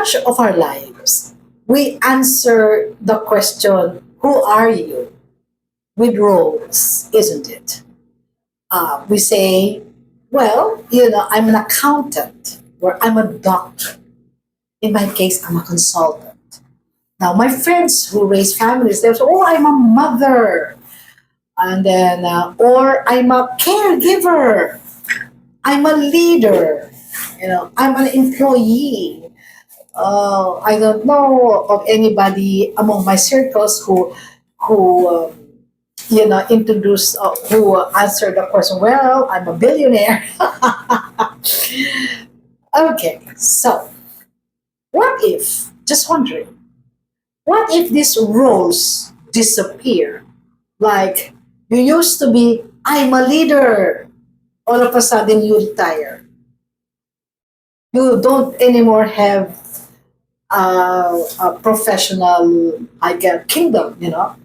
much of our lives, we answer the question, who are you? With roles, isn't it? We say, well, I'm an accountant or I'm a doctor. In my case, I'm a consultant. Now, my friends who raise families, they say, oh, I'm a mother. And then, or I'm a caregiver. I'm a leader. I'm an employee. I don't know of anybody among my circles who introduced, who answered the question, well, I'm a billionaire. Okay, so what if, just wondering, what if these roles disappear? Like, you used to be, I'm a leader. All of a sudden, you retire. You don't anymore have a professional, like a kingdom. You're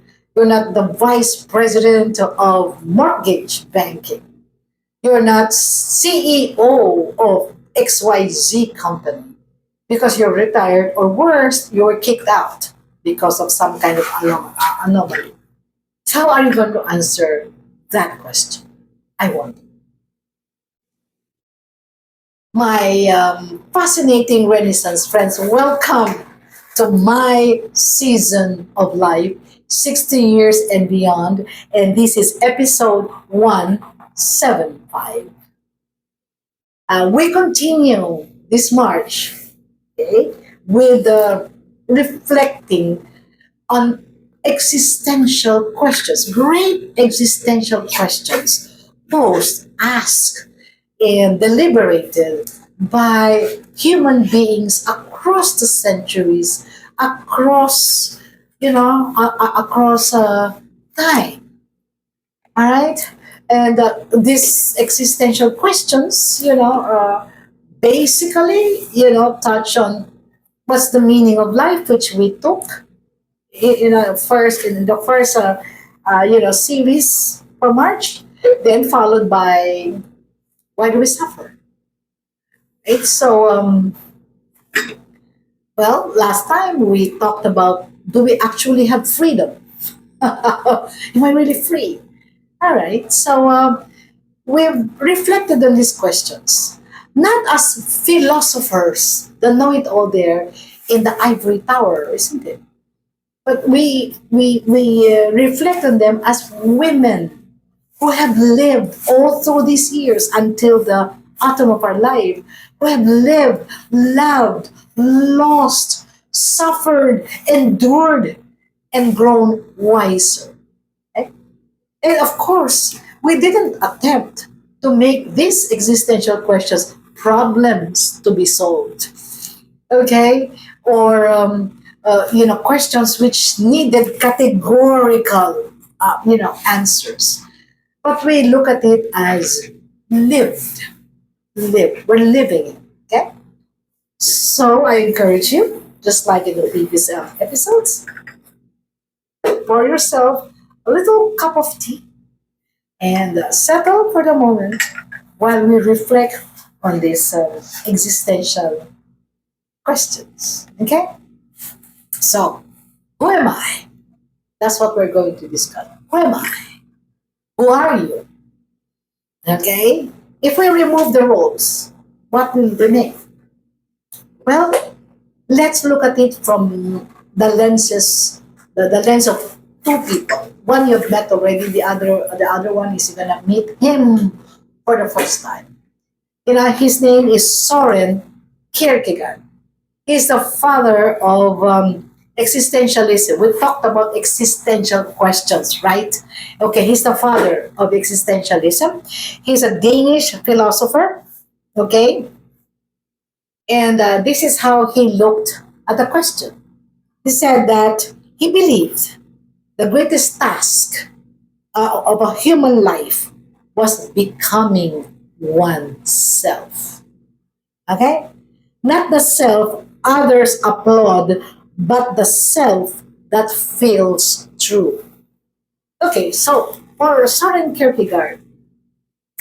not the vice president of mortgage banking. You're not CEO of XYZ company because you're retired, or worse, you were kicked out because of some kind of anomaly. How are you going to answer that question? I wonder. My fascinating Renaissance friends, welcome to my season of life, 60 years and beyond. And this is episode 175. We continue this March, okay, with reflecting on existential questions, great existential questions posed, asked, and deliberated by human beings across the centuries, across, across time. All right? And these existential questions, basically, touch on what's the meaning of life, which we took, first in the first, series for March, then followed by why do we suffer? Right? So, well, last time we talked about, do we actually have freedom? Am I really free? All right. So, we've reflected on these questions, not as philosophers, the know it all there in the ivory tower, isn't it? But we reflect on them as women who have lived all through these years until the autumn of our life, who have lived, loved, lost, suffered, endured, and grown wiser. Okay? And of course, we didn't attempt to make these existential questions problems to be solved, okay? Or, questions which needed categorical, answers. But we look at it as lived, lived. We're living it, okay? So I encourage you, just like in the previous episodes, pour yourself a little cup of tea and settle for the moment while we reflect on these existential questions, okay? So, who am I? That's what we're going to discuss. Who am I? Who are you? Okay? If we remove the roles, what will remain? Well, let's look at it from the lens of two people. One you've met already, the other one is you're gonna meet him for the first time. His name is Soren Kierkegaard. He's the father of existentialism. We talked about existential questions, right? Okay, he's the father of existentialism. He's a Danish philosopher, okay? And this is how he looked at the question. He said that he believed the greatest task of a human life was becoming oneself. Okay? Not the self others applaud, but the self that feels true. Okay, so for Soren Kierkegaard,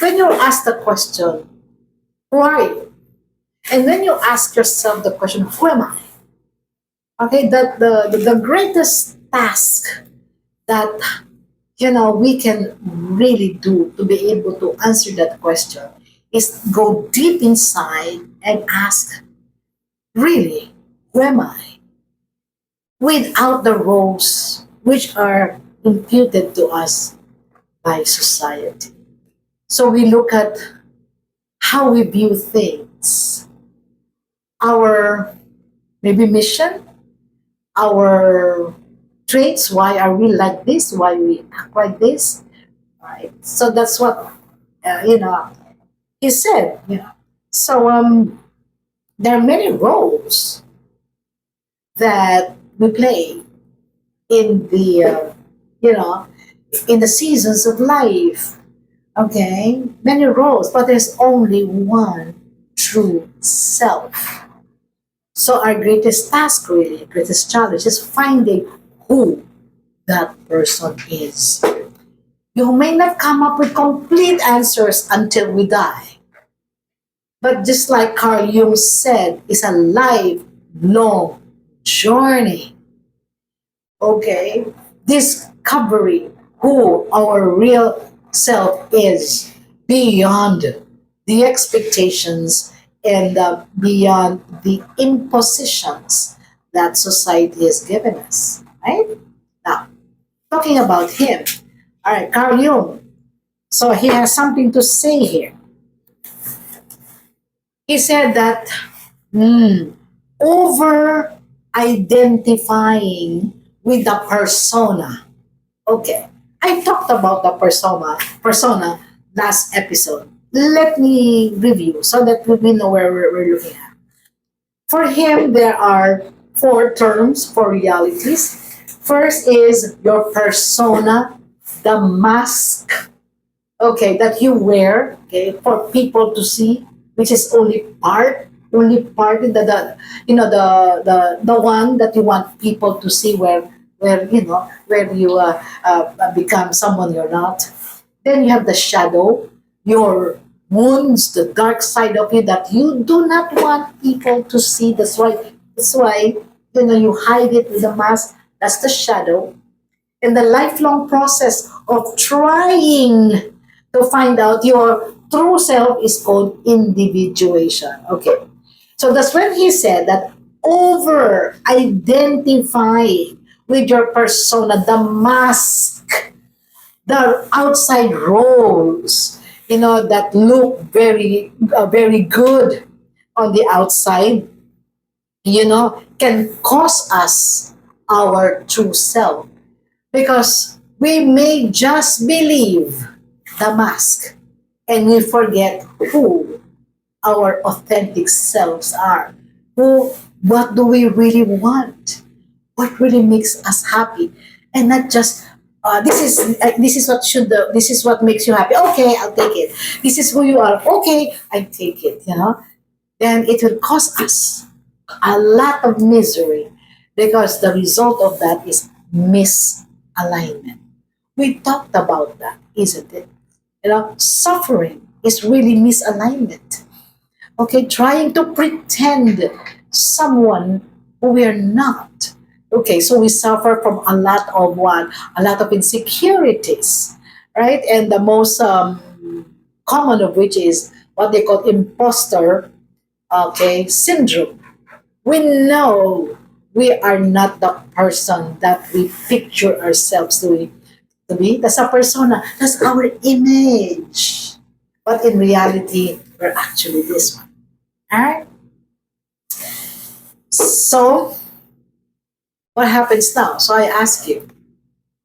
when you ask the question, who are you? And when you ask yourself the question, who am I? Okay, that the greatest task that we can really do to be able to answer that question is go deep inside and ask, really, who am I? Without the roles which are imputed to us by society. So we look at how we view things, our maybe mission, our traits, why are we like this, why we act like this, right? So that's what, he said, So there are many roles that we play in the, you know, in the seasons of life. Okay, many roles, but there's only one true self. So our greatest task, really, greatest challenge is finding who that person is. You may not come up with complete answers until we die. But just like Carl Jung said, it's a lifelong journey. Okay? Discovering who our real self is beyond the expectations and beyond the impositions that society has given us. Right? Now, talking about him, all right, Carl Jung. So he has something to say here. He said that over identifying with the persona. Okay, I talked about the persona last episode. Let me review so that we know where we're looking at. For him, there are four terms for realities. First is your persona, the mask, okay, that you wear, okay, for people to see, which is only part in the one that you want people to see, where you become someone you're not. Then you have the shadow, your wounds, the dark side of you that you do not want people to see. That's why you hide it with a mask. That's the shadow. And the lifelong process of trying to find out your true self is called individuation. Okay. So that's when he said that over identifying with your persona, the mask, the outside roles, that look very good on the outside, can cause us our true self because we may just believe the mask and we forget who our authentic selves are. What do we really want? What really makes us happy? And not just this is what makes you happy. Okay, I'll take it. This is who you are. Okay, I take it. Then it will cause us a lot of misery because the result of that is misalignment. We talked about that, isn't it? Suffering is really misalignment. Okay, trying to pretend someone who we are not. Okay, so we suffer from a lot of what? A lot of insecurities, right? And the most common of which is what they call imposter, okay, syndrome. We know we are not the person that we picture ourselves to be. That's a persona. That's our image. But in reality, we're actually this one. All right? So, what happens now? So, I ask you,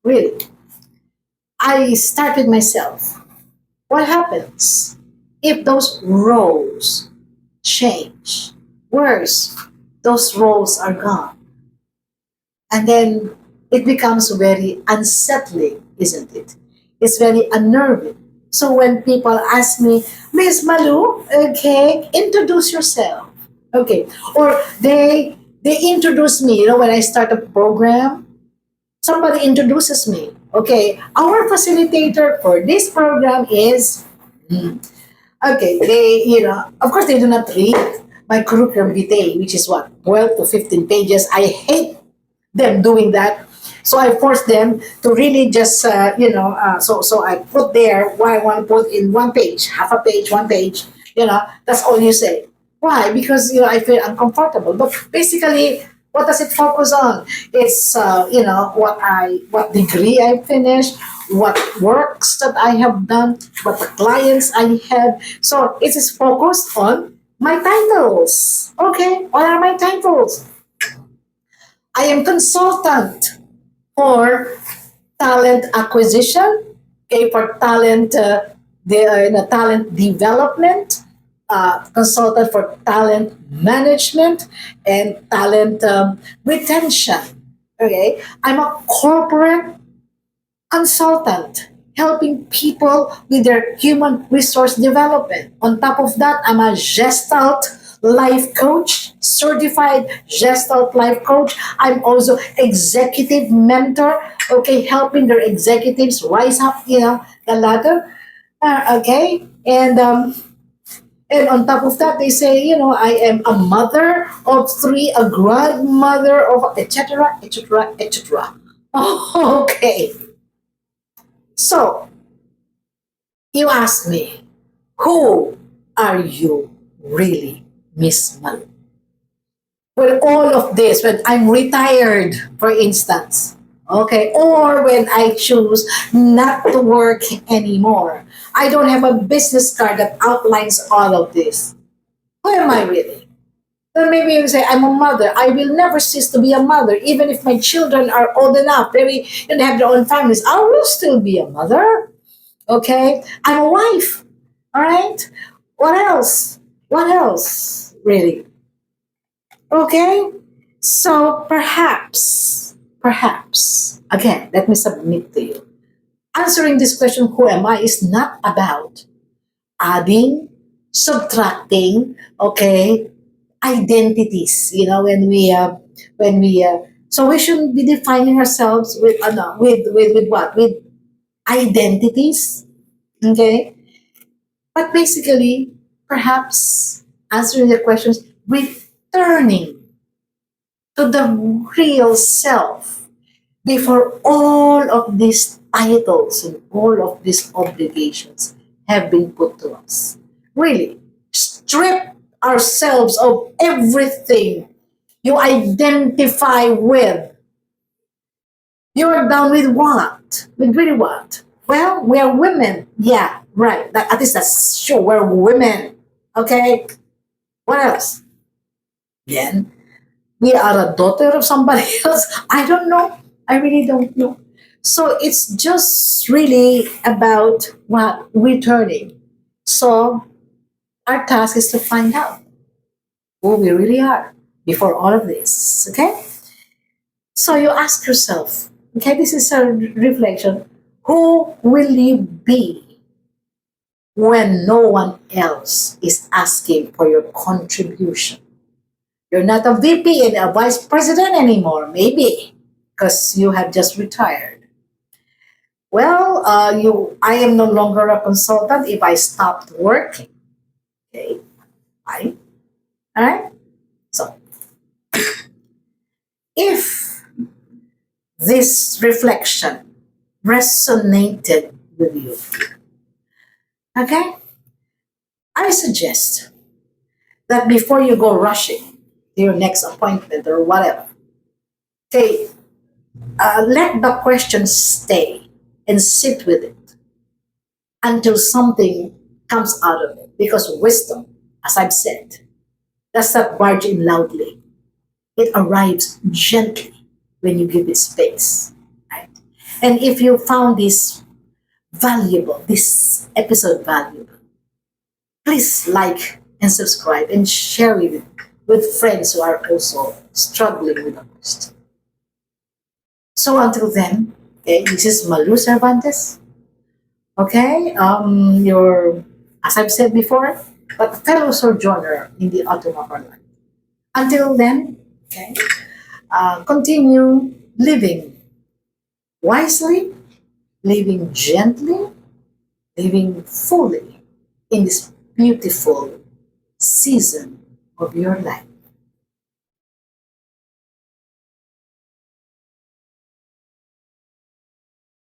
really, I start with myself. What happens if those roles change? Worse, those roles are gone. And then it becomes very unsettling, isn't it? It's very unnerving. So when people ask me, Miss Malu, okay, introduce yourself. Okay. Or they introduce me, when I start a program, somebody introduces me. Okay, our facilitator for this program is okay, of course they do not read, my curriculum vitae, which is what, 12 to 15 pages. I hate them doing that. So I force them to really just, so I put there what I want to put in one page, half a page, one page, that's all you say. Why? Because, I feel uncomfortable. But basically, what does it focus on? It's, what degree I finished, what works that I have done, what the clients I have. So it is focused on my titles. Okay, what are my titles? I am consultant for talent acquisition, okay, for talent development, consultant for talent management, and talent retention. Okay, I'm a corporate consultant helping people with their human resource development. On top of that, I'm a Gestalt life coach, certified Gestalt life coach. I'm also executive mentor, okay, helping their executives rise up, the ladder. Okay, and on top of that, they say, I am a mother of three, a grandmother of etc. etc. etc. Okay, so you ask me, who are you really, Miss Malu? With all of this, when I'm retired, for instance, okay, or when I choose not to work anymore, I don't have a business card that outlines all of this. Who am I really? Then maybe you say, I'm a mother. I will never cease to be a mother. Even if my children are old enough, maybe and have their own families, I will still be a mother. Okay? I'm a wife. All right? What else? What else? Really? Okay? So perhaps, again, let me submit to you. Answering this question, who am I, is not about adding, subtracting, okay, identities. So we shouldn't be defining ourselves with, no, with what? With identities, okay? But basically, perhaps answering the questions, returning to the real self before all of these titles and all of these obligations have been put to us. Really, strip ourselves of everything you identify with. You're down with what? With really what? Well, we're women. Yeah, right. At least that's sure. We're women. Okay. What else? Then we are a daughter of somebody else. I don't know. I really don't know. So it's just really about what returning. So our task is to find out who we really are before all of this. Okay? So you ask yourself, okay, this is a reflection. Who will you be when no one else is asking for your contribution? You're not a VP and a vice president anymore, maybe, because you have just retired. Well, I am no longer a consultant if I stopped working. Okay, fine. All right. So, if this reflection resonated with you, okay, I suggest that before you go rushing to your next appointment or whatever, okay, let the question stay and sit with it until something comes out of it. Because wisdom, as I've said, does not barge in loudly. It arrives gently when you give it space. Right? And if you found this valuable, this episode valuable, please like and subscribe and share it with friends who are also struggling with the most. So until then, okay, this is Malu Cervantes. Okay, your, as I've said before, but fellow sojourner in the autumn of our life. Until then, okay, continue living wisely, living gently, living fully in this beautiful season of your life.